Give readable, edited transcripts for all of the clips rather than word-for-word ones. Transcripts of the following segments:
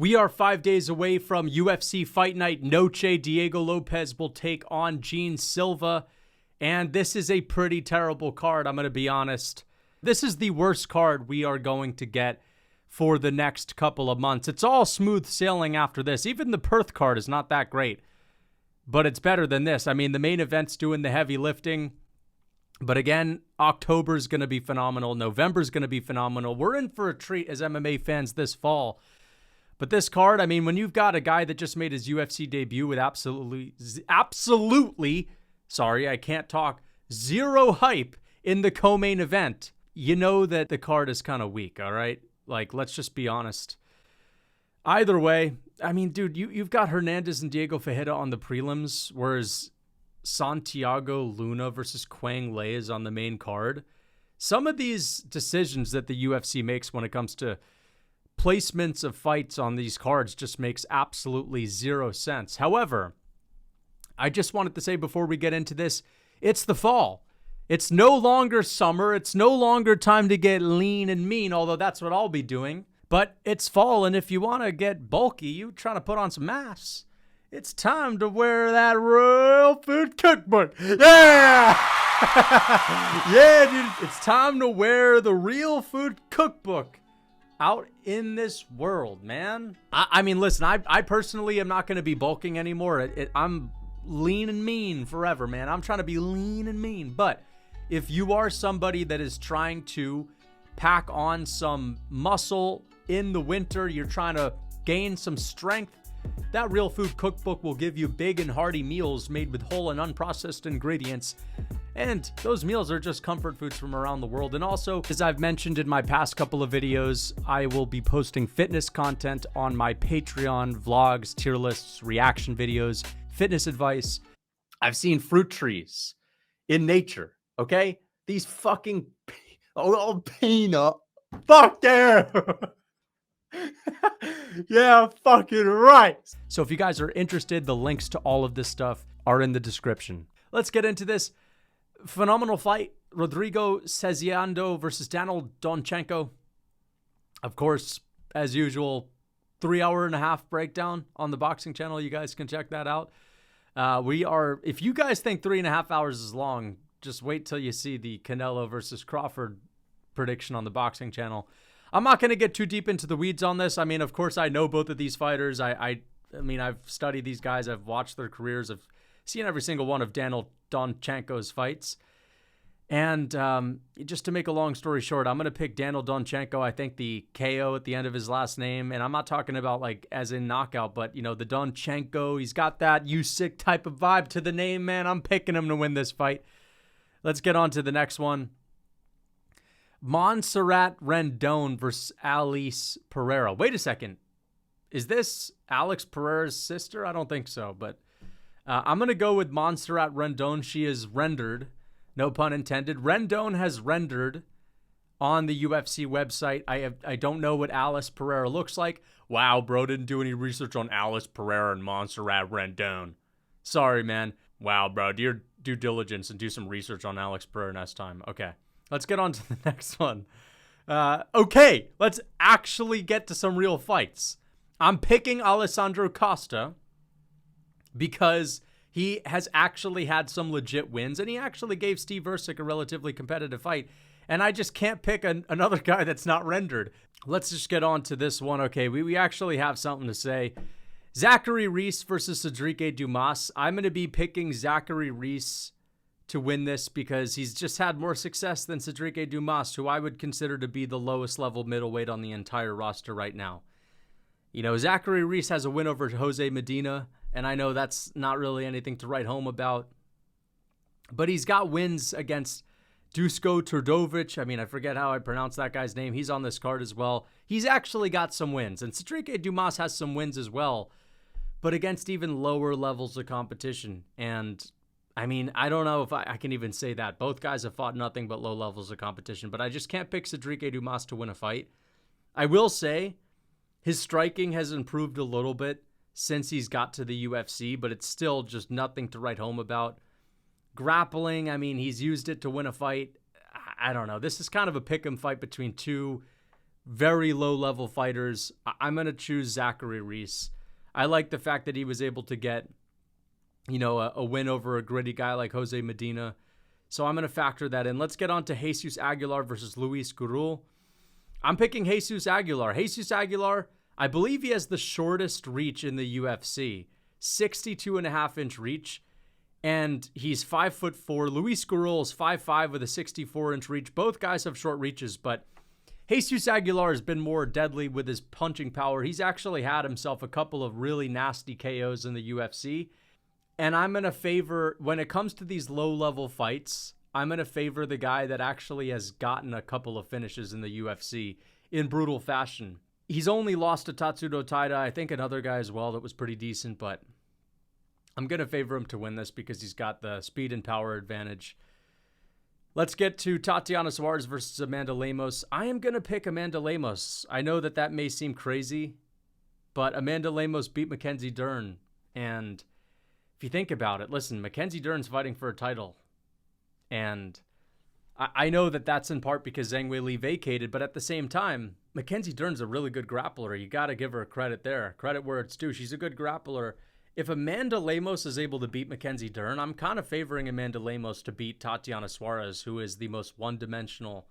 We are 5 days away from UFC Fight Night Noche. Diego Lopes will take on Jean Silva. And this is a pretty terrible card, I'm going to be honest. This is the worst card we are going to get for the next couple of months. It's all smooth sailing after this. Even the Perth card is not that great. But it's better than this. I mean, the main event's doing the heavy lifting. But again, October's going to be phenomenal. November's going to be phenomenal. We're in for a treat as MMA fans this fall. But this card, I mean, when you've got a guy that just made his UFC debut with absolutely, sorry, I can't talk, zero hype in the co-main event, you know that the card is kind of weak, all right? Like, let's just be honest. Either way, I mean, dude, you've got Hernandez and Diego Ferreira on the prelims, whereas Santiago Luna versus Quang Lei is on the main card. Some of these decisions that the UFC makes when it comes to placements of fights on these cards just makes absolutely zero sense. However, I just wanted to say before we get into this, it's the fall. It's no longer summer. It's no longer time to get lean and mean, although that's what I'll be doing. But it's fall, and if you want to get bulky, you trying to put on some mass, it's time to wear that Real Food Cookbook. Yeah! Yeah, dude. It's time to wear the Real Food Cookbook out in this world, man. I mean, listen, I personally am not going to be bulking anymore. I'm lean and mean forever, man. I'm trying to be lean and mean. But if you are somebody that is trying to pack on some muscle in the winter, you're trying to gain some strength, that Real Food Cookbook will give you big and hearty meals made with whole and unprocessed ingredients. And those meals are just comfort foods from around the world. And also, as I've mentioned in my past couple of videos, I will be posting fitness content on my Patreon, vlogs, tier lists, reaction videos, fitness advice. I've seen fruit trees in nature, okay? These fucking peanut. Fuck yeah! Yeah, fucking right. So if you guys are interested, the links to all of this stuff are in the description. Let's get into this phenomenal fight. Rodrigo Ceziando versus Daniel Donchenko. Of course, as usual, 3.5-hour breakdown on the boxing channel. You guys can check that out. If you guys think 3.5 hours is long, just wait till you see the Canelo versus Crawford prediction on the boxing channel. I'm not going to get too deep into the weeds on this. I mean, of course, I know both of these fighters. I mean, I've studied these guys. I've watched their careers. I've seen every single one of Daniel Donchenko's fights. And just to make a long story short, I'm going to pick Daniel Donchenko. I think the KO at the end of his last name, and I'm not talking about like as in knockout, but, you know, the Donchenko, he's got that Usyk type of vibe to the name, man. I'm picking him to win this fight. Let's get on to the next one. Montserrat Rendon versus Alice Pereira. Wait a second. Is this Alex Pereira's sister? I don't think so, but I'm going to go with Montserrat Rendon. She is rendered, no pun intended. Rendon has rendered on the UFC website. I don't know what Alice Pereira looks like. Wow, bro, didn't do any research on Alice Pereira and Montserrat Rendon. Sorry, man. Wow, bro, do your due diligence and do some research on Alex Pereira next time. Okay. Let's get on to the next one. Okay, let's actually get to some real fights. I'm picking Alessandro Costa because he has actually had some legit wins, and he actually gave Steve Ercik a relatively competitive fight, and I just can't pick another guy that's not rendered. Let's just get on to this one. Okay, we actually have something to say. Zachary Reese versus Sedriques Dumas. I'm going to be picking Zachary Reese to win this because he's just had more success than Sedriques Dumas, who I would consider to be the lowest level middleweight on the entire roster right now. You know, Zachary Reese has a win over Jose Medina, and I know that's not really anything to write home about, but he's got wins against Dusko Todorovic. I mean, I forget how I pronounce that guy's name. He's on this card as well. He's actually got some wins, and Sedriques Dumas has some wins as well, but against even lower levels of competition. And I mean, I don't know if I can even say that. Both guys have fought nothing but low levels of competition, but I just can't pick Sedriques Dumas to win a fight. I will say his striking has improved a little bit since he's got to the UFC, but it's still just nothing to write home about. Grappling, I mean, he's used it to win a fight. I don't know. This is kind of a pick'em fight between two very low-level fighters. I'm going to choose Zachary Reese. I like the fact that he was able to get, a win over a gritty guy like Jose Medina. So I'm going to factor that in. Let's get on to Jesus Aguilar versus Luis Gurule. I'm picking Jesus Aguilar. Jesus Aguilar, I believe he has the shortest reach in the UFC, 62.5-inch reach, and he's 5'4". Luis Gurule is 5'5" with a 64-inch reach. Both guys have short reaches, but Jesus Aguilar has been more deadly with his punching power. He's actually had himself a couple of really nasty KOs in the UFC. And I'm going to favor, when it comes to these low-level fights, I'm going to favor the guy that actually has gotten a couple of finishes in the UFC in brutal fashion. He's only lost to Tatsudo Taira, I think another guy as well that was pretty decent, but I'm going to favor him to win this because he's got the speed and power advantage. Let's get to Tatiana Suarez versus Amanda Lemos. I am going to pick Amanda Lemos. I know that may seem crazy, but Amanda Lemos beat Mackenzie Dern. And if you think about it, listen, Mackenzie Dern's fighting for a title. And I know that that's in part because Zhang Weili vacated, but at the same time, Mackenzie Dern's a really good grappler. You got to give her credit there. Credit where it's due. She's a good grappler. If Amanda Lemos is able to beat Mackenzie Dern, I'm kind of favoring Amanda Lemos to beat Tatiana Suarez, who is the most one-dimensional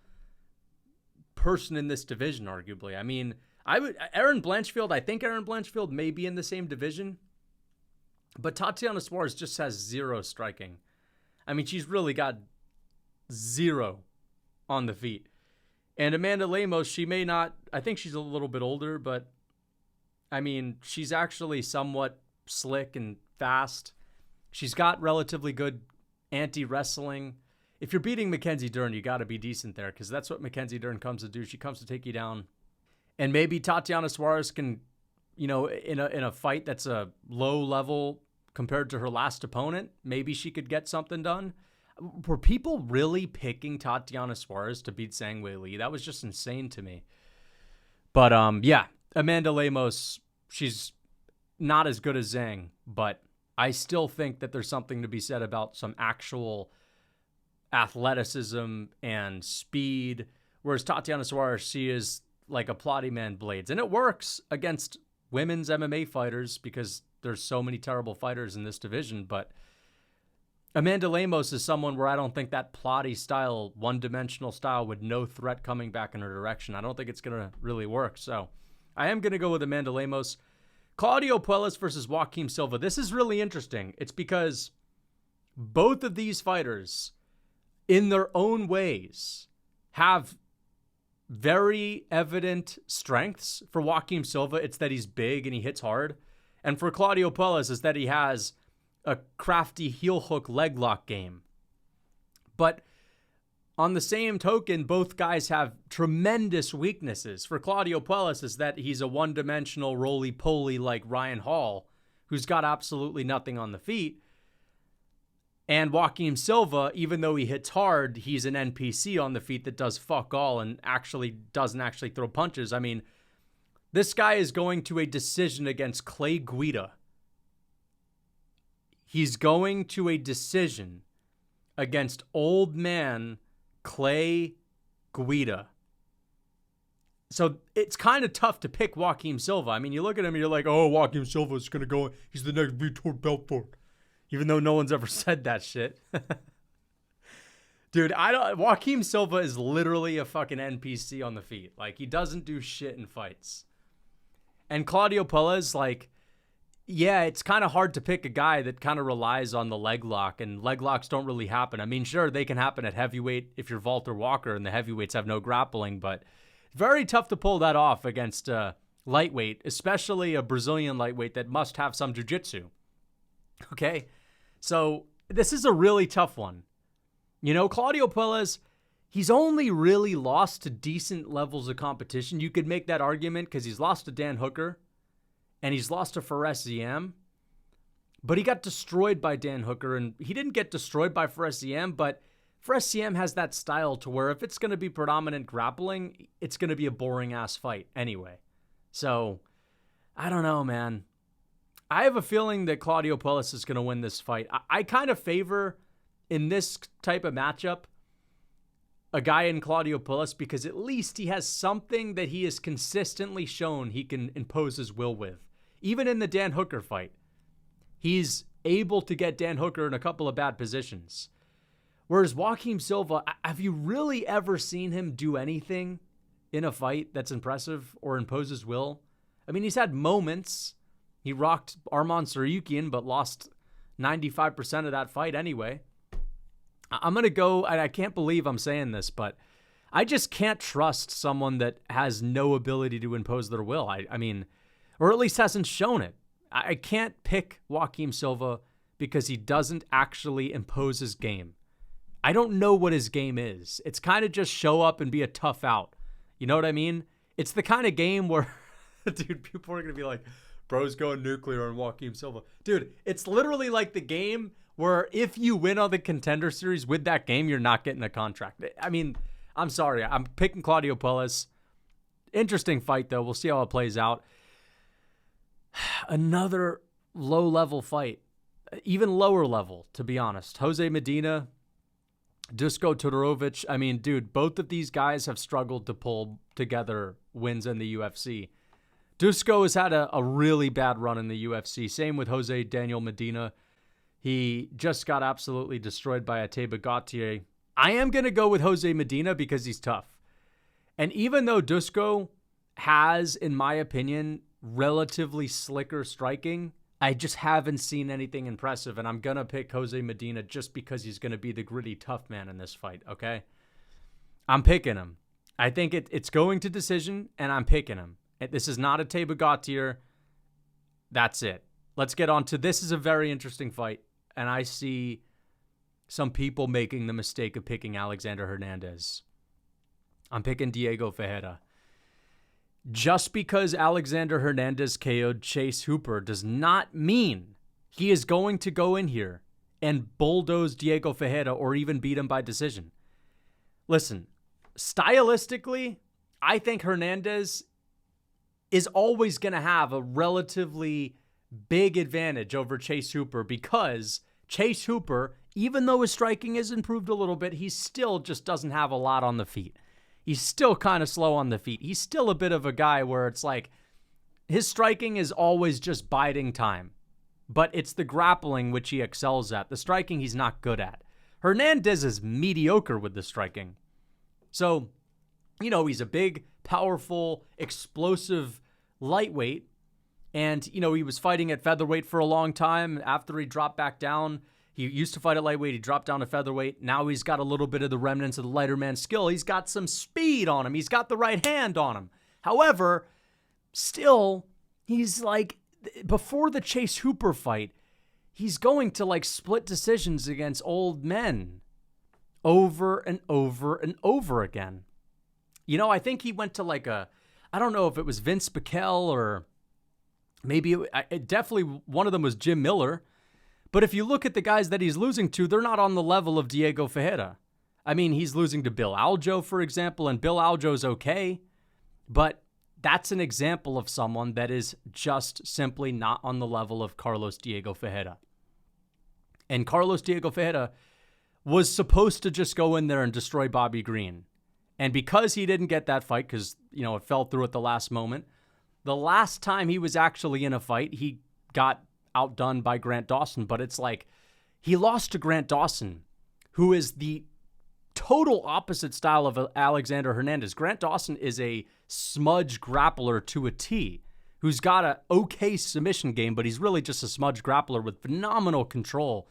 person in this division, arguably. I mean, Erin Blanchfield, I think Erin Blanchfield may be in the same division, but Tatiana Suarez just has zero striking. I mean, she's really got zero on the feet. And Amanda Lemos, she may not, I think she's a little bit older, but I mean, she's actually somewhat slick and fast. She's got relatively good anti-wrestling. If you're beating Mackenzie Dern, you got to be decent there because that's what Mackenzie Dern comes to do. She comes to take you down. And maybe Tatiana Suarez can, in a fight that's a low level compared to her last opponent, maybe she could get something done. Were people really picking Tatiana Suarez to beat Zhang Weili? That was just insane to me. But yeah, Amanda Lemos, she's not as good as Zhang, but I still think that there's something to be said about some actual athleticism and speed, whereas Tatiana Suarez, she is like a plotty man blades. And it works against women's MMA fighters because there's so many terrible fighters in this division, but Amanda Lemos is someone where I don't think that plotty style, one-dimensional style with no threat coming back in her direction, I don't think it's going to really work. So I am going to go with Amanda Lemos. Claudio Puelles versus Joaquim Silva. This is really interesting. It's because both of these fighters, in their own ways, have very evident strengths. For Joaquim Silva, it's that he's big and he hits hard. And for Claudio Puelles, is that he has a crafty heel hook leg lock game. But on the same token, both guys have tremendous weaknesses. For Claudio Puelles is that he's a one-dimensional roly-poly like Ryan Hall, who's got absolutely nothing on the feet. And Joaquim Silva, even though he hits hard, he's an NPC on the feet that does fuck all and doesn't actually throw punches. I mean, this guy is going to a decision against Clay Guida. He's going to a decision against old man Clay Guida. So it's kind of tough to pick Joaquim Silva. I mean, you look at him and you're like, oh, Joaquim Silva is going to go. He's the next Vitor Belfort. Even though no one's ever said that shit. Dude, Joaquim Silva is literally a fucking NPC on the feet. Like, he doesn't do shit in fights. And Claudio Puelles, like, yeah, it's kind of hard to pick a guy that kind of relies on the leg lock, and leg locks don't really happen. I mean, sure, they can happen at heavyweight if you're Walter Walker and the heavyweights have no grappling, but very tough to pull that off against lightweight, especially a Brazilian lightweight that must have some jiu-jitsu. Okay? So this is a really tough one. Claudio Puelles, he's only really lost to decent levels of competition. You could make that argument because he's lost to Dan Hooker and he's lost to Fares Ziam. But he got destroyed by Dan Hooker, and he didn't get destroyed by Fares Ziam, but Fares Ziam has that style to where if it's going to be predominant grappling, it's going to be a boring-ass fight anyway. So, I don't know, man. I have a feeling that Claudio Puelles is going to win this fight. I kind of favor, in this type of matchup, a guy in Claudio Puelles because at least he has something that he has consistently shown he can impose his will with. Even in the Dan Hooker fight, he's able to get Dan Hooker in a couple of bad positions. Whereas Joaquim Silva, have you really ever seen him do anything in a fight that's impressive or impose his will? I mean, he's had moments. He rocked Arman Tsarukyan, but lost 95% of that fight anyway. I'm going to go, and I can't believe I'm saying this, but I just can't trust someone that has no ability to impose their will. I mean, or at least hasn't shown it. I can't pick Joaquim Silva because he doesn't actually impose his game. I don't know what his game is. It's kind of just show up and be a tough out. You know what I mean? It's the kind of game where, dude, people are going to be like, bro's going nuclear on Joaquim Silva. Dude, it's literally like the game where if you win on the Contender Series with that game, you're not getting a contract. I mean, I'm sorry. I'm picking Claudio Puelles. Interesting fight, though. We'll see how it plays out. Another low-level fight. Even lower level, to be honest. Jose Medina, Dusko Todorovic. I mean, dude, both of these guys have struggled to pull together wins in the UFC. Dusko has had a really bad run in the UFC. Same with Jose Daniel Medina. He just got absolutely destroyed by Ateba Gautier. I am going to go with Jose Medina because he's tough. And even though Dusko has, in my opinion, relatively slicker striking, I just haven't seen anything impressive. And I'm going to pick Jose Medina just because he's going to be the gritty tough man in this fight, okay? I'm picking him. I think it's going to decision, and I'm picking him. This is not Ateba Gautier. That's it. Let's get on to this. Is a very interesting fight. And I see some people making the mistake of picking Alexander Hernandez. I'm picking Diego Ferreira. Just because Alexander Hernandez KO'd Chase Hooper does not mean he is going to go in here and bulldoze Diego Ferreira or even beat him by decision. Listen, stylistically, I think Hernandez is always going to have a relatively big advantage over Chase Hooper because Chase Hooper, even though his striking has improved a little bit, he still just doesn't have a lot on the feet. He's still kind of slow on the feet. He's still a bit of a guy where it's like his striking is always just biding time, but it's the grappling which he excels at. The striking he's not good at. Hernandez is mediocre with the striking. So, you know, he's a big, powerful, explosive lightweight. And, you know, he was fighting at featherweight for a long time. After he dropped back down, he used to fight at lightweight. He dropped down to featherweight. Now he's got a little bit of the remnants of the lighter man skill. He's got some speed on him. He's got the right hand on him. However, still, he's like, before the Chase Hooper fight, he's going to like split decisions against old men over and over and over again. You know, I think he went to like I don't know if it was Vince Bickel or maybe it definitely one of them was Jim Miller. But if you look at the guys that he's losing to, they're not on the level of Diego Ferreira. I mean, he's losing to Bill Aljo, for example, and Bill Aljo's okay. But that's an example of someone that is just simply not on the level of Carlos Diego Ferreira. And Carlos Diego Ferreira was supposed to just go in there and destroy Bobby Green. And because he didn't get that fight, because, you know, it fell through at the last moment, the last time he was actually in a fight, he got outdone by Grant Dawson. But it's like he lost to Grant Dawson, who is the total opposite style of Alexander Hernandez. Grant Dawson is a smudge grappler to a T, who's got a okay submission game, but he's really just a smudge grappler with phenomenal control.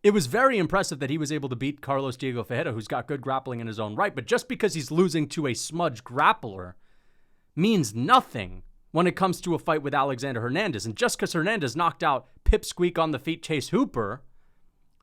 It was very impressive that he was able to beat Carlos Diego Ferreira, who's got good grappling in his own right. But just because he's losing to a smudge grappler means nothing when it comes to a fight with Alexander Hernandez. And just because Hernandez knocked out pipsqueak on the feet Chase Hooper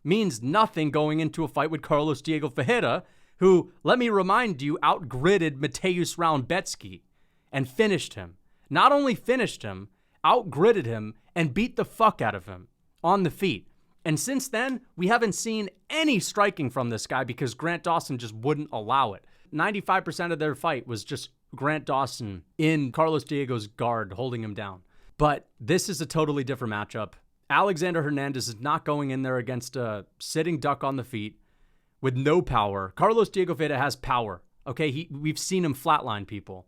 means nothing going into a fight with Carlos Diego Ferreira, who, let me remind you, outgridded Mateusz Raunbetsky and finished him. Not only finished him, outgridded him and beat the fuck out of him on the feet. And since then, we haven't seen any striking from this guy because Grant Dawson just wouldn't allow it. 95% of their fight was just Grant Dawson in Carlos Diego's guard holding him down. But this is a totally different matchup. Alexander Hernandez is not going in there against a sitting duck on the feet with no power. Carlos Diego Ferreira has power. Okay, we've seen him flatline people.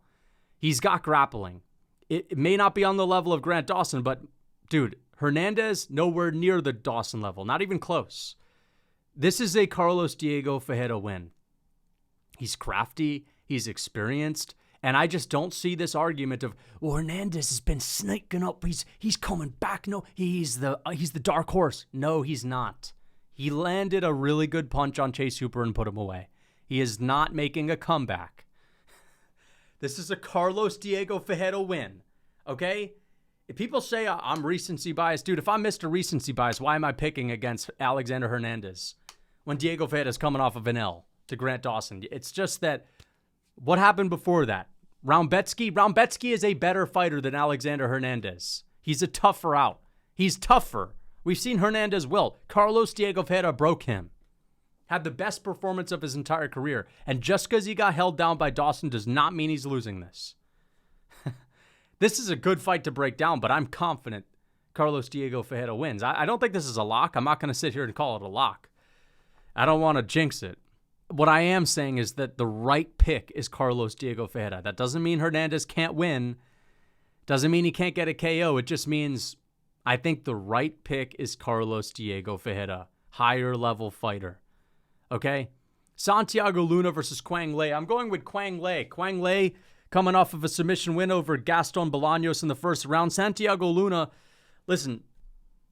He's got grappling. It may not be on the level of Grant Dawson, but dude, Hernandez, nowhere near the Dawson level. Not even close. This is a Carlos Diego Ferreira win. He's crafty. He's experienced. And I just don't see this argument of, well, Hernandez has been sneaking up. He's coming back. No, he's the dark horse. No, he's not. He landed a really good punch on Chase Hooper and put him away. He is not making a comeback. This is a Carlos Diego Ferreira win. Okay? If people say I'm recency biased, dude, if I'm Mr. Recency Bias, why am I picking against Alexander Hernandez when Diego Ferreira is coming off of an L to Grant Dawson? It's just that what happened before that? Raumbetsky is a better fighter than Alexander Hernandez. He's a tougher out. He's tougher. We've seen Hernandez wilt. Carlos Diego Ferreira broke him. Had the best performance of his entire career. And just because he got held down by Dawson does not mean he's losing this. This is a good fight to break down, but I'm confident Carlos Diego Ferreira wins. I don't think this is a lock. I'm not going to sit here and call it a lock. I don't want to jinx it. What I am saying is that the right pick is Carlos Diego Ferreira. That doesn't mean Hernandez can't win. Doesn't mean he can't get a KO. It just means I think the right pick is Carlos Diego Ferreira. Higher level fighter. Okay? Santiago Luna versus Quang Le. I'm going with Quang Le. Quang Le coming off of a submission win over Gaston Bolaños in the first round. Santiago Luna, listen,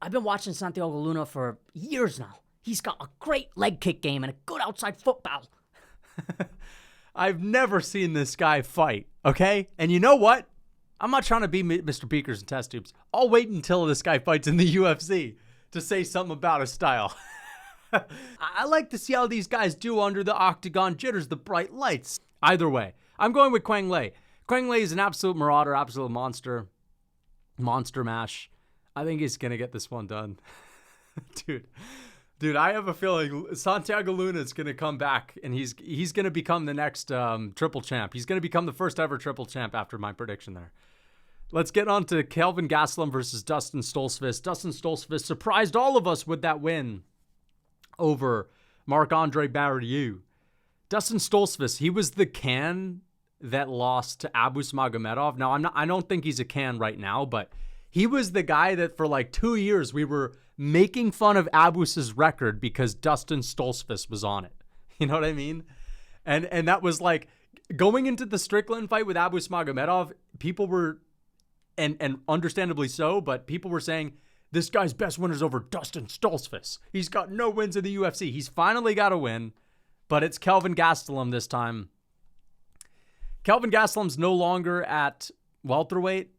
I've been watching Santiago Luna for years now. He's got a great leg kick game and a good outside football. I've never seen this guy fight, okay? And you know what? I'm not trying to be Mr. Beakers and test tubes. I'll wait until this guy fights in the UFC to say something about his style. I like to see how these guys do under the octagon jitters, the bright lights. Either way, I'm going with Quang Le. Quang Le is an absolute marauder, absolute monster. Monster mash. I think he's going to get this one done. Dude, I have a feeling Santiago Luna is going to come back, and he's going to become the next triple champ. He's going to become the first ever triple champ after my prediction there. Let's get on to Kelvin Gastelum versus Dustin Stoltzfus. Dustin Stoltzfus surprised all of us with that win over Marc-Andre Barrieux. Dustin Stoltzfus, he was the can that lost to Abus Magomedov. Now, I don't think he's a can right now, but he was the guy that for like 2 years we were making fun of Abus's record because Dustin Stoltzfus was on it. You know what I mean? And that was like going into the Strickland fight with Abus Magomedov, people were, and understandably so, but people were saying, this guy's best win is over Dustin Stoltzfus. He's got no wins in the UFC. He's finally got a win, but it's Kelvin Gastelum this time. Kelvin Gastelum's no longer at welterweight,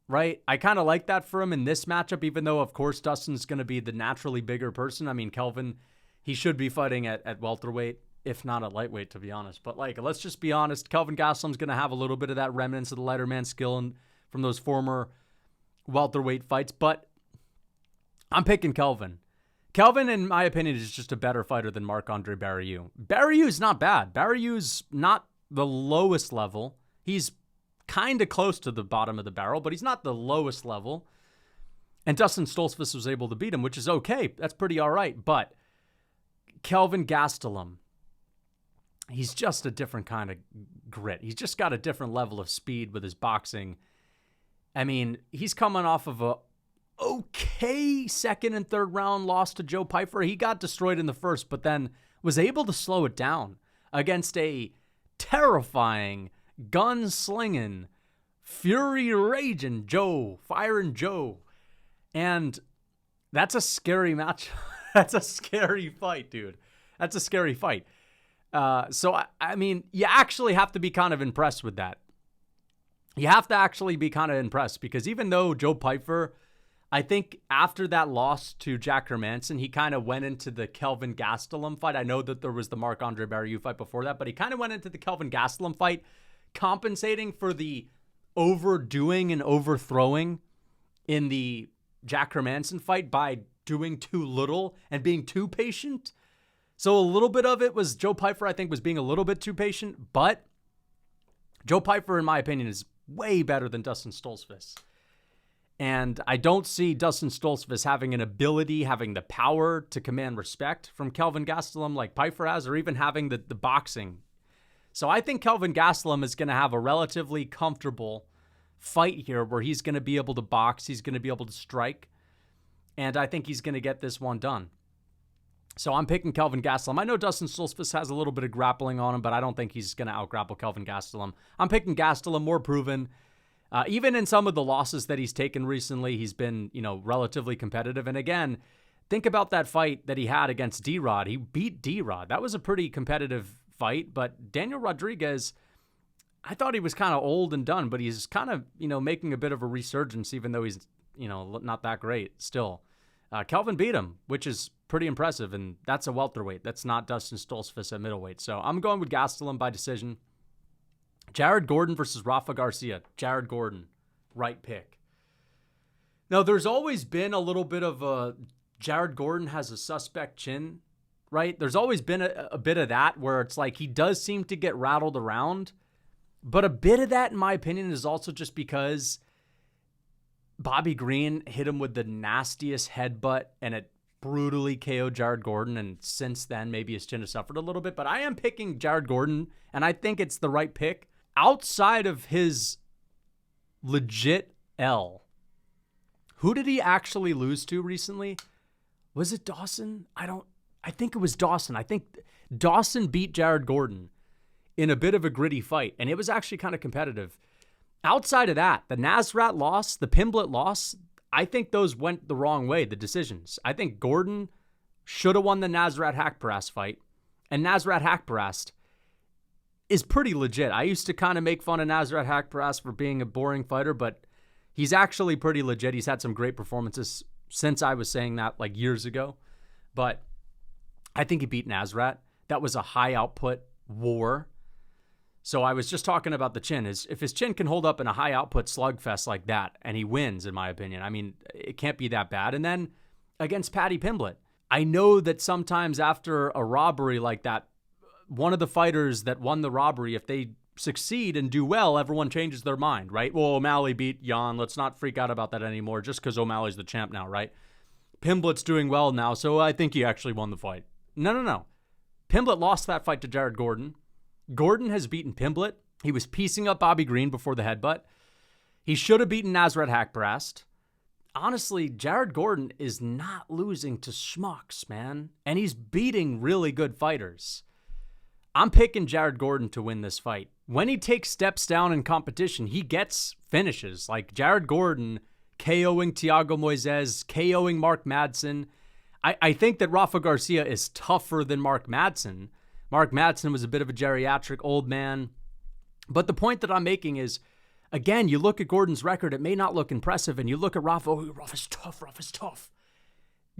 right? I kind of like that for him in this matchup, even though, of course, Dustin's going to be the naturally bigger person. I mean, Kelvin, he should be fighting at welterweight, if not at lightweight, to be honest. But, like, let's just be honest. Kelvin Gastelum's going to have a little bit of that remnants of the lighter man skill from those former welterweight fights. But I'm picking Kelvin. Kelvin, in my opinion, is just a better fighter than Marc-Andre Barrieux. Barrieux's not bad. Barrieux's not the lowest level. He's kind of close to the bottom of the barrel, but he's not the lowest level. And Dustin Stoltzfus was able to beat him, which is okay. That's pretty all right. But Kelvin Gastelum, he's just a different kind of grit. He's just got a different level of speed with his boxing. I mean, he's coming off of a okay second and third round loss to Joe Pyfer. He got destroyed in the first, but then was able to slow it down against a terrifying, gun-slinging, fury-raging firing Joe. And that's a scary match. That's a scary fight, dude. That's a scary fight. So, I mean, you actually have to be kind of impressed with that. You have to actually be kind of impressed because even though Joe Pyfer, I think after that loss to Jack Hermanson, he kind of went into the Kelvin Gastelum fight. I know that there was the Marc-Andre Barrieux fight before that, but he kind of went into the Kelvin Gastelum fight compensating for the overdoing and overthrowing in the Jack Hermanson fight by doing too little and being too patient. So a little bit of it was Joe Pyfer, I think, was being a little bit too patient, but Joe Pyfer, in my opinion, is way better than Dustin Stoltzfus. And I don't see Dustin Stoltzfus having an ability, having the power to command respect from Kelvin Gastelum like Pyfer has, or even having the boxing. So I think Kelvin Gastelum is going to have a relatively comfortable fight here where he's going to be able to box, he's going to be able to strike, and I think he's going to get this one done. So I'm picking Kelvin Gastelum. I know Dustin Stoltzfus has a little bit of grappling on him, but I don't think he's going to out-grapple Kelvin Gastelum. I'm picking Gastelum, more proven. Even in some of the losses that he's taken recently, he's been, relatively competitive. And again, think about that fight that he had against D-Rod. He beat D-Rod. That was a pretty competitive fight, but Daniel Rodriguez, I thought he was kind of old and done, but he's kind of, making a bit of a resurgence, even though he's, not that great still. Kelvin beat him, which is pretty impressive, and that's a welterweight. That's not Dustin Stoltzfus at middleweight. So I'm going with Gastelum by decision. Jared Gordon versus Rafa Garcia. Jared Gordon, right pick. Now, there's always been a little bit of a Jared Gordon has a suspect chin, right? There's always been a bit of that where it's like he does seem to get rattled around. But a bit of that, in my opinion, is also just because Bobby Green hit him with the nastiest headbutt and it brutally KO'd Jared Gordon. And since then, maybe his chin has suffered a little bit. But I am picking Jared Gordon, and I think it's the right pick. Outside of his legit L, who did he actually lose to recently? Was it Dawson? I think it was Dawson. I think Dawson beat Jared Gordon in a bit of a gritty fight, and it was actually kind of competitive. Outside of that, the Nasrat loss, the Pimblett loss, I think those went the wrong way, the decisions. I think Gordon should have won the Nasrat Haqparast fight, and Nasrat Haqparast is pretty legit. I used to kind of make fun of Nasrat Haqparast for being a boring fighter, but he's actually pretty legit. He's had some great performances since I was saying that like years ago. But I think he beat Nasrat. That was a high output war. So I was just talking about the chin. If his chin can hold up in a high output slugfest like that, and he wins, in my opinion, I mean, it can't be that bad. And then against Paddy Pimblett, I know that sometimes after a robbery like that, one of the fighters that won the robbery, if they succeed and do well, everyone changes their mind, right? Well, O'Malley beat Jan. Let's not freak out about that anymore just because O'Malley's the champ now, right? Pimblett's doing well now, so I think he actually won the fight. No. Pimblett lost that fight to Jared Gordon. Gordon has beaten Pimblett. He was piecing up Bobby Green before the headbutt. He should have beaten Nasrat Haqparast. Honestly, Jared Gordon is not losing to schmucks, man. And he's beating really good fighters. I'm picking Jared Gordon to win this fight. When he takes steps down in competition, he gets finishes. Like Jared Gordon KOing Thiago Moises, KOing Mark Madsen. I think that Rafa Garcia is tougher than Mark Madsen. Mark Madsen was a bit of a geriatric old man. But the point that I'm making is, again, you look at Gordon's record, it may not look impressive, and you look at Rafa, Rafa's tough.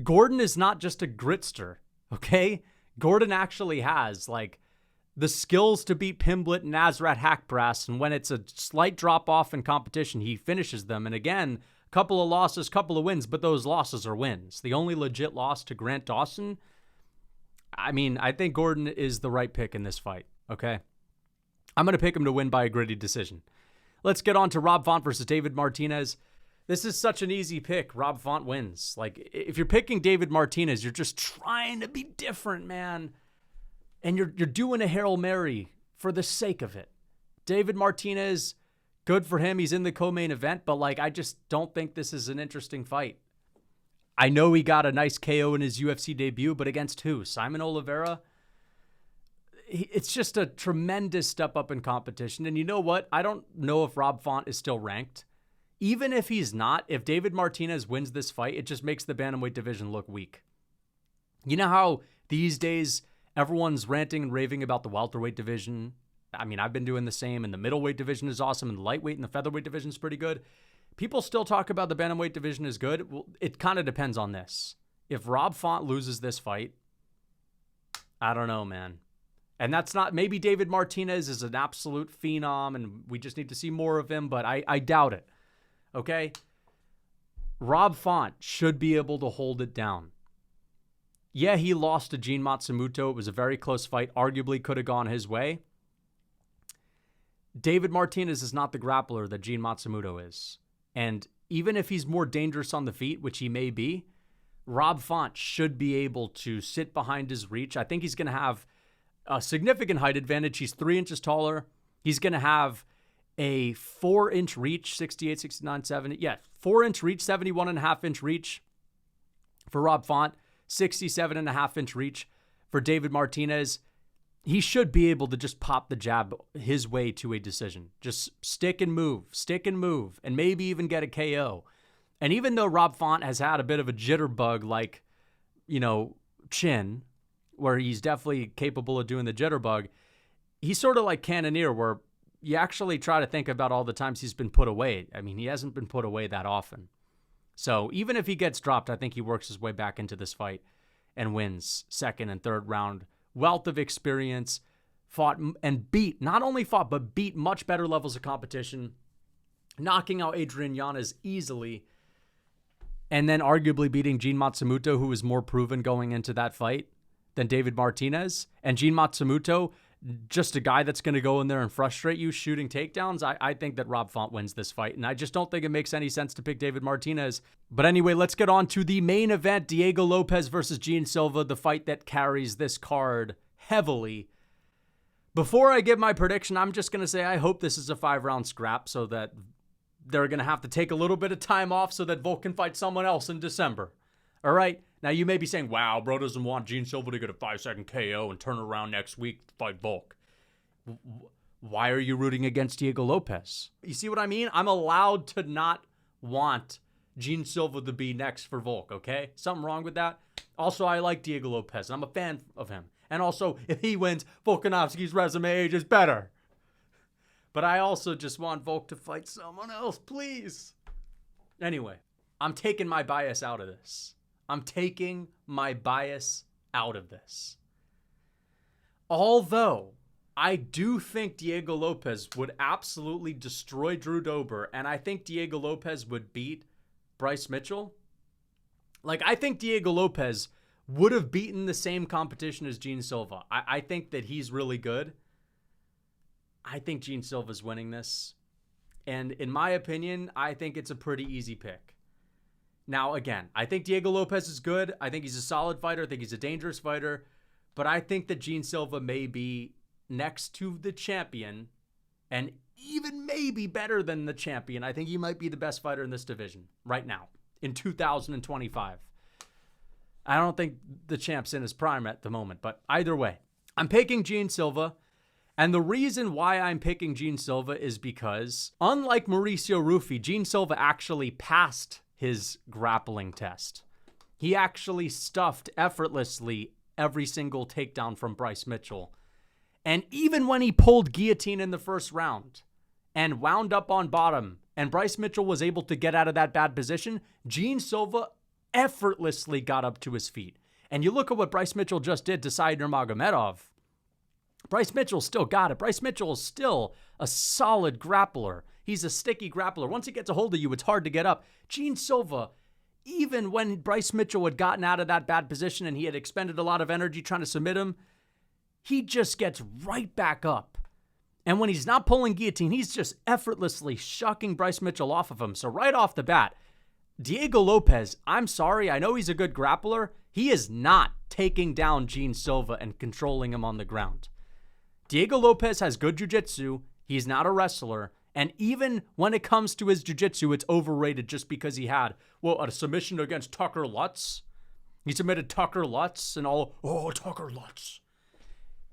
Gordon is not just a gritster, okay? Gordon actually has, the skills to beat Pimblett and Nasrat Haqparast, and when it's a slight drop-off in competition, he finishes them. And again, a couple of losses, couple of wins, but those losses are wins. The only legit loss to Grant Dawson, I think Gordon is the right pick in this fight, okay? I'm going to pick him to win by a gritty decision. Let's get on to Rob Font versus David Martinez. This is such an easy pick. Rob Font wins. If you're picking David Martinez, you're just trying to be different, man. And you're doing a Hail Mary for the sake of it. David Martinez, good for him. He's in the co-main event, but I just don't think this is an interesting fight. I know he got a nice KO in his UFC debut, but against who? Simon Oliveira? It's just a tremendous step up in competition. And you know what? I don't know if Rob Font is still ranked. Even if he's not, if David Martinez wins this fight, it just makes the bantamweight division look weak. You know how these days everyone's ranting and raving about the welterweight division? I've been doing the same, and the middleweight division is awesome, and the lightweight and the featherweight division is pretty good. People still talk about the bantamweight division is good. Well, it kind of depends on this. If Rob Font loses this fight, I don't know, man. And that's not, maybe David Martinez is an absolute phenom, and we just need to see more of him, but I doubt it. Okay? Rob Font should be able to hold it down. Yeah, he lost to Jean Matsumoto. It was a very close fight. Arguably could have gone his way. David Martinez is not the grappler that Jean Matsumoto is. And even if he's more dangerous on the feet, which he may be, Rob Font should be able to sit behind his reach. I think he's going to have a significant height advantage. He's 3 inches taller. He's going to have a 4-inch reach, 68, 69, 70. Yeah, 4-inch reach, 71.5-inch reach for Rob Font, 67.5-inch reach for David Martinez. He should be able to just pop the jab his way to a decision. Just stick and move, and maybe even get a KO. And even though Rob Font has had a bit of a jitterbug, like, chin, where he's definitely capable of doing the jitterbug, he's sort of like Cannonier, where you actually try to think about all the times he's been put away. I mean, he hasn't been put away that often. So even if he gets dropped, I think he works his way back into this fight and wins second and third round. Wealth of experience, not only fought, but beat much better levels of competition, knocking out Adrian Yanez easily, and then arguably beating Jean Matsumoto, who was more proven going into that fight than David Martinez. And Jean Matsumoto, just a guy that's going to go in there and frustrate you shooting takedowns. I think that Rob Font wins this fight, and I just don't think it makes any sense to pick David Martinez. But anyway, let's get on to the main event, Diego Lopes versus Jean Silva, the fight that carries this card heavily. Before I give my prediction, I'm just going to say I hope this is a 5-round scrap so that they're going to have to take a little bit of time off so that Volk can fight someone else in December. All right? Now, you may be saying, wow, bro doesn't want Jean Silva to get a 5-second KO and turn around next week to fight Volk. Why are you rooting against Diego Lopes? You see what I mean? I'm allowed to not want Jean Silva to be next for Volk, okay? Something wrong with that? Also, I like Diego Lopes, and I'm a fan of him. And also, if he wins, Volkanovski's resume age is better. But I also just want Volk to fight someone else, please. Anyway, I'm taking my bias out of this. Although, I do think Diego Lopes would absolutely destroy Drew Dober, and I think Diego Lopes would beat Bryce Mitchell. I think Diego Lopes would have beaten the same competition as Jean Silva. I think that he's really good. I think Jean Silva's winning this. And in my opinion, I think it's a pretty easy pick. Now, again, I think Diego Lopes is good. I think he's a solid fighter. I think he's a dangerous fighter. But I think that Jean Silva may be next to the champion and even maybe better than the champion. I think he might be the best fighter in this division right now in 2025. I don't think the champ's in his prime at the moment, but either way, I'm picking Jean Silva. And the reason why I'm picking Jean Silva is because, unlike Mauricio Rufy, Jean Silva actually passed his grappling test. He actually stuffed effortlessly every single takedown from Bryce Mitchell. And even when he pulled guillotine in the first round and wound up on bottom, and Bryce Mitchell was able to get out of that bad position, Jean Silva effortlessly got up to his feet. And you look at what Bryce Mitchell just did to Said Nurmagomedov. Bryce Mitchell still got it. Bryce Mitchell is still a solid grappler. He's a sticky grappler. Once he gets a hold of you, it's hard to get up. Jean Silva, even when Bryce Mitchell had gotten out of that bad position and he had expended a lot of energy trying to submit him, he just gets right back up. And when he's not pulling guillotine, he's just effortlessly shucking Bryce Mitchell off of him. So right off the bat, Diego Lopes, I'm sorry, I know he's a good grappler. He is not taking down Jean Silva and controlling him on the ground. Diego Lopes has good jiu-jitsu. He's not a wrestler. And even when it comes to his jiu-jitsu, it's overrated just because he had, a submission against Tucker Lutz. He submitted Tucker Lutz and all, Tucker Lutz.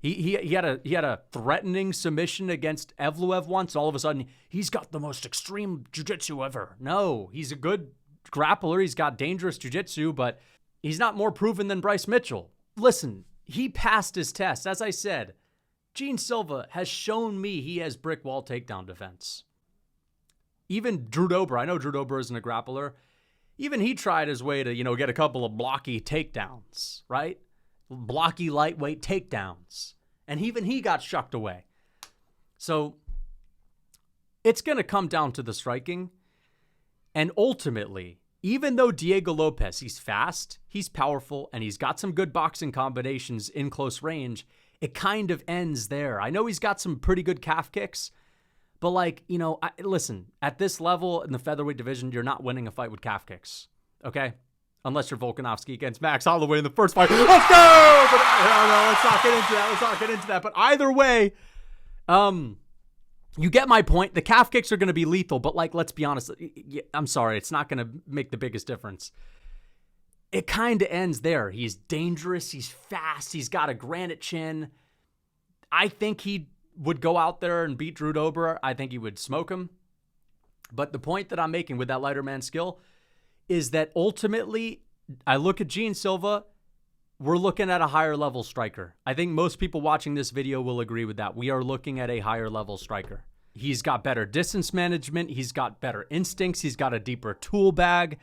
He had a threatening submission against Evloev once. All of a sudden, he's got the most extreme jiu-jitsu ever. No, he's a good grappler. He's got dangerous jiu-jitsu, but he's not more proven than Bryce Mitchell. Listen, he passed his test. As I said, Jean Silva has shown me he has brick wall takedown defense. Even Drew Dober, I know Drew Dober isn't a grappler. Even he tried his way to, get a couple of blocky takedowns, right? Blocky lightweight takedowns. And even he got shucked away. So it's going to come down to the striking. And ultimately, even though Diego Lopes, he's fast, he's powerful, and he's got some good boxing combinations in close range, it kind of ends there. I know he's got some pretty good calf kicks, But, like, you know, listen, at this level in the featherweight division, you're not winning a fight with calf kicks, okay? Unless you're Volkanovski against Max Holloway in the first fight. Let's go! But no, let's not get into that. But either way, you get my point. The calf kicks are going to be lethal, but, like, let's be honest. I'm sorry. It's not going to make the biggest difference. It kind of ends there. He's dangerous. He's fast. He's got a granite chin. I think he would go out there and beat Drew Dober. I think he would smoke him. But the point that I'm making with that lighter man skill is that ultimately, I look at Jean Silva, we're looking at a higher level striker. I think most people watching this video will agree with that. We are looking at a higher level striker. He's got better distance management. He's got better instincts. He's got a deeper tool bag.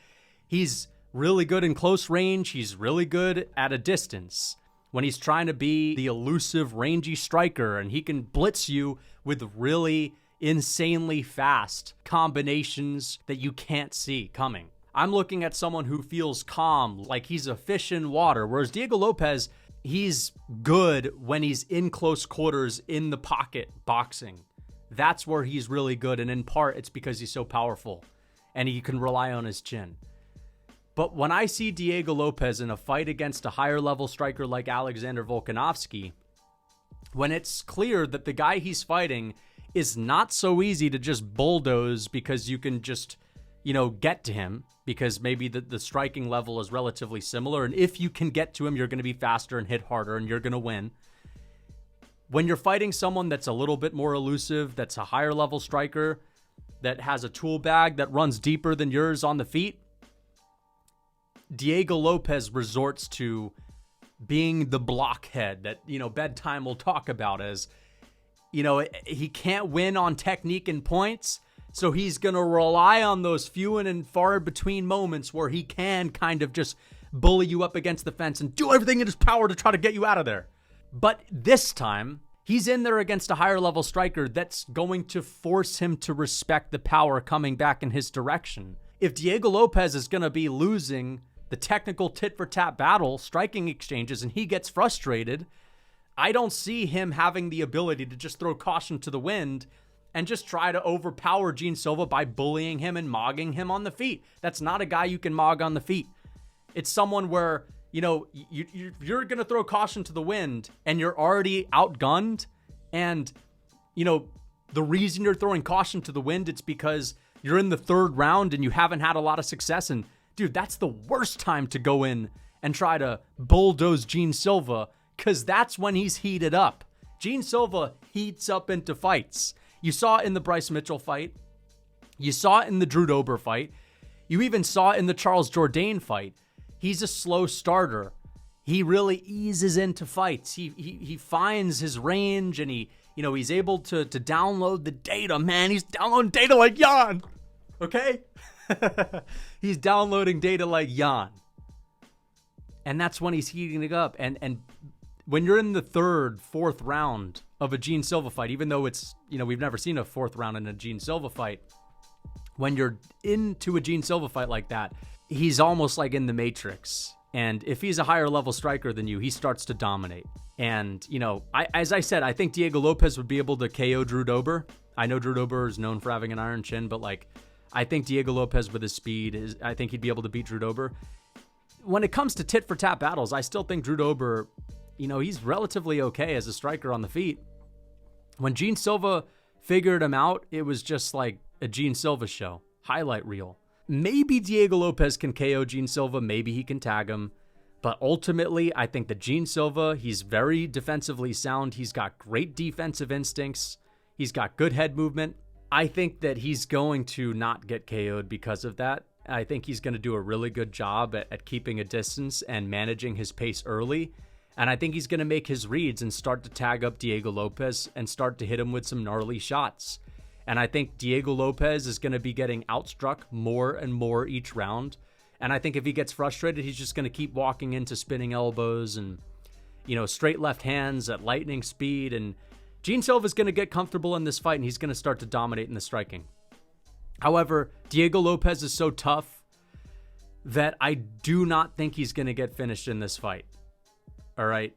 He's really good in close range. He's really good at a distance when he's trying to be the elusive, rangy striker, and he can blitz you with really insanely fast combinations that you can't see coming. I'm looking at someone who feels calm, like he's a fish in water, whereas Diego Lopes, he's good when he's in close quarters in the pocket boxing. That's where he's really good, and in part, it's because he's so powerful, and he can rely on his chin. But when I see Diego Lopes in a fight against a higher level striker like Alexander Volkanovski, when it's clear that the guy he's fighting is not so easy to just bulldoze because you can just, you know, get to him because maybe the striking level is relatively similar. And if you can get to him, you're going to be faster and hit harder and you're going to win. When you're fighting someone that's a little bit more elusive, that's a higher level striker, that has a tool bag that runs deeper than yours on the feet, Diego Lopes resorts to being the blockhead that, you know, bedtime will talk about as, you know, he can't win on technique and points, so he's going to rely on those few and far between moments where he can kind of just bully you up against the fence and do everything in his power to try to get you out of there. But this time, he's in there against a higher level striker that's going to force him to respect the power coming back in his direction. If Diego Lopes is going to be losing the technical tit-for-tat battle, striking exchanges, and he gets frustrated, I don't see him having the ability to just throw caution to the wind and just try to overpower Jean Silva by bullying him and mogging him on the feet. That's not a guy you can mog on the feet. It's someone where, you know, you're going to throw caution to the wind and you're already outgunned. And, you know, the reason you're throwing caution to the wind, it's because you're in the third round and you haven't had a lot of success. And dude, that's the worst time to go in and try to bulldoze Jean Silva, because that's when he's heated up. Jean Silva heats up into fights. You saw it in the Bryce Mitchell fight. You saw it in the Drew Dober fight. You even saw it in the Charles Jourdain fight. He's a slow starter. He really eases into fights. He finds his range, and he's able to download the data. Man, he's downloading data like Jan. Okay? He's downloading data like Jan. And that's when he's heating it up. And when you're in the third, fourth round of a Jean Silva fight, even though it's, we've never seen a fourth round in a Jean Silva fight, when you're into a Jean Silva fight like that, he's almost like in the Matrix. And if he's a higher level striker than you, he starts to dominate. And, as I said, I think Diego Lopes would be able to KO Drew Dober. I know Drew Dober is known for having an iron chin, but I think Diego Lopes with his speed, I think he'd be able to beat Drew Dober. When it comes to tit-for-tat battles, I still think Drew Dober, he's relatively okay as a striker on the feet. When Jean Silva figured him out, it was just like a Jean Silva show, highlight reel. Maybe Diego Lopes can KO Jean Silva, maybe he can tag him. But ultimately, I think that Jean Silva, he's very defensively sound. He's got great defensive instincts. He's got good head movement. I think that he's going to not get KO'd because of that. I think he's going to do a really good job at keeping a distance and managing his pace early. And I think he's going to make his reads and start to tag up Diego Lopes and start to hit him with some gnarly shots. And I think Diego Lopes is going to be getting outstruck more and more each round. And I think if he gets frustrated, he's just going to keep walking into spinning elbows and, straight left hands at lightning speed. And Jean Silva is going to get comfortable in this fight, and he's going to start to dominate in the striking. However, Diego Lopes is so tough that I do not think he's going to get finished in this fight. All right.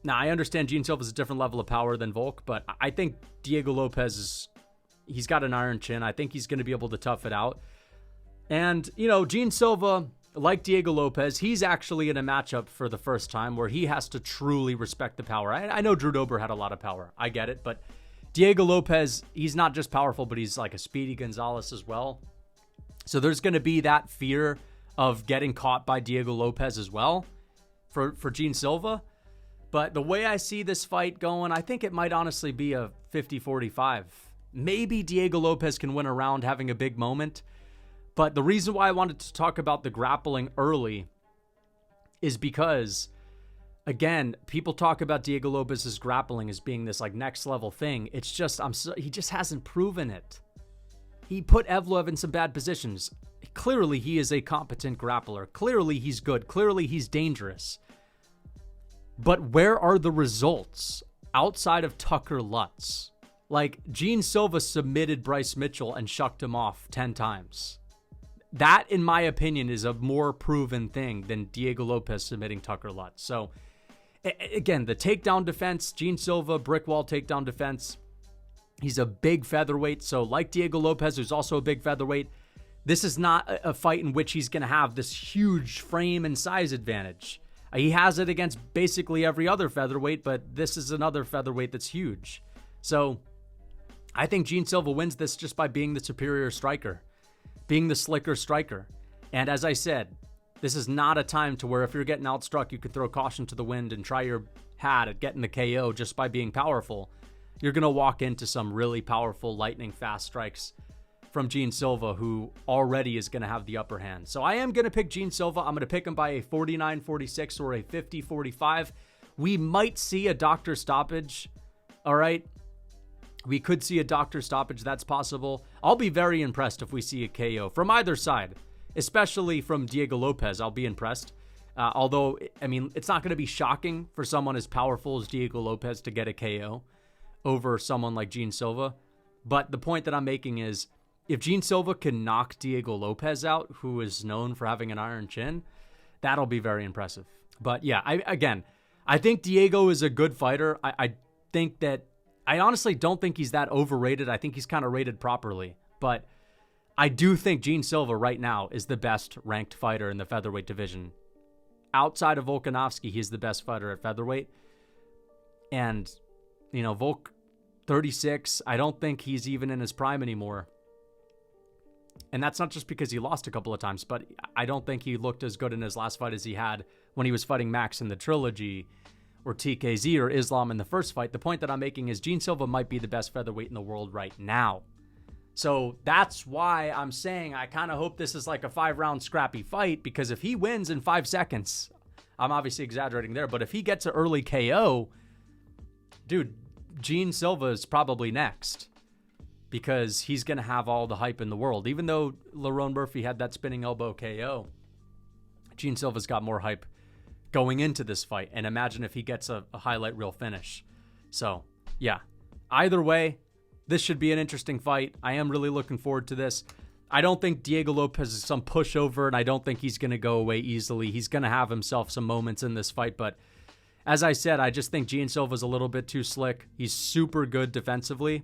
Now, I understand Jean Silva is a different level of power than Volk, but I think Diego Lopes is He's got an iron chin. I think he's going to be able to tough it out. And, Jean Silva, like Diego Lopes, he's actually in a matchup for the first time where he has to truly respect the power. I know Drew Dober had a lot of power. I get it. But Diego Lopes, he's not just powerful, but he's like a Speedy Gonzalez as well. So there's going to be that fear of getting caught by Diego Lopes as well for Jean Silva. But the way I see this fight going, I think it might honestly be a 50-45. Maybe Diego Lopes can win a round having a big moment. But the reason why I wanted to talk about the grappling early is because, again, people talk about Diego Lopes' grappling as being this like next level thing. It's just, he just hasn't proven it. He put Evloev in some bad positions. Clearly, he is a competent grappler. Clearly, he's good. Clearly, he's dangerous. But where are the results outside of Tucker Lutz? Like, Jean Silva submitted Bryce Mitchell and shucked him off 10 times. That, in my opinion, is a more proven thing than Diego Lopes submitting Tucker Lutz. So, again, the takedown defense, Jean Silva, brick wall takedown defense. He's a big featherweight. So, like Diego Lopes, who's also a big featherweight, this is not a fight in which he's going to have this huge frame and size advantage. He has it against basically every other featherweight, but this is another featherweight that's huge. So, I think Jean Silva wins this just by being the superior striker, being the slicker striker. And as I said, this is not a time to where if you're getting outstruck, you could throw caution to the wind and try your hat at getting the KO just by being powerful. You're going to walk into some really powerful, lightning fast strikes from Jean Silva, who already is going to have the upper hand. So I am going to pick Jean Silva. I'm going to pick him by a 49-46 or a 50-45. We might see a doctor stoppage. All right. We could see a doctor stoppage. That's possible. I'll be very impressed if we see a KO from either side, especially from Diego Lopes. I'll be impressed. Although, I mean, it's not going to be shocking for someone as powerful as Diego Lopes to get a KO over someone like Jean Silva. But the point that I'm making is, if Jean Silva can knock Diego Lopes out, who is known for having an iron chin, that'll be very impressive. But yeah, I think Diego is a good fighter. I think that, I honestly don't think he's that overrated. I think he's kind of rated properly. But I do think Jean Silva right now is the best ranked fighter in the featherweight division. Outside of Volkanovski, he's the best fighter at featherweight. And, Volk, 36, I don't think he's even in his prime anymore. And that's not just because he lost a couple of times, but I don't think he looked as good in his last fight as he had when he was fighting Max in the trilogy, or TKZ, or Islam in the first fight. The point that I'm making is Jean Silva might be the best featherweight in the world right now. So that's why I'm saying I kind of hope this is like a 5-round scrappy fight, because if he wins in 5 seconds, I'm obviously exaggerating there, but if he gets an early KO, dude, Jean Silva is probably next, because he's going to have all the hype in the world. Even though Lerone Murphy had that spinning elbow KO, Jean Silva's got more hype going into this fight. And imagine if he gets a highlight reel finish. So, yeah. Either way, this should be an interesting fight. I am really looking forward to this. I don't think Diego Lopes is some pushover, and I don't think he's going to go away easily. He's going to have himself some moments in this fight, but as I said, I just think Jean Silva's a little bit too slick. He's super good defensively.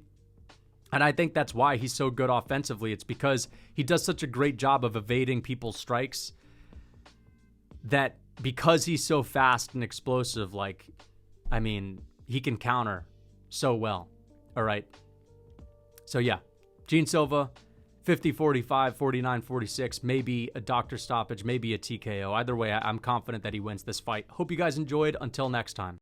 And I think that's why he's so good offensively. It's because he does such a great job of evading people's strikes, that because he's so fast and explosive, he can counter so well. All right. So yeah, Jean Silva, 50-45, 49-46, maybe a doctor stoppage, maybe a TKO. Either way, I'm confident that he wins this fight. Hope you guys enjoyed. Until next time.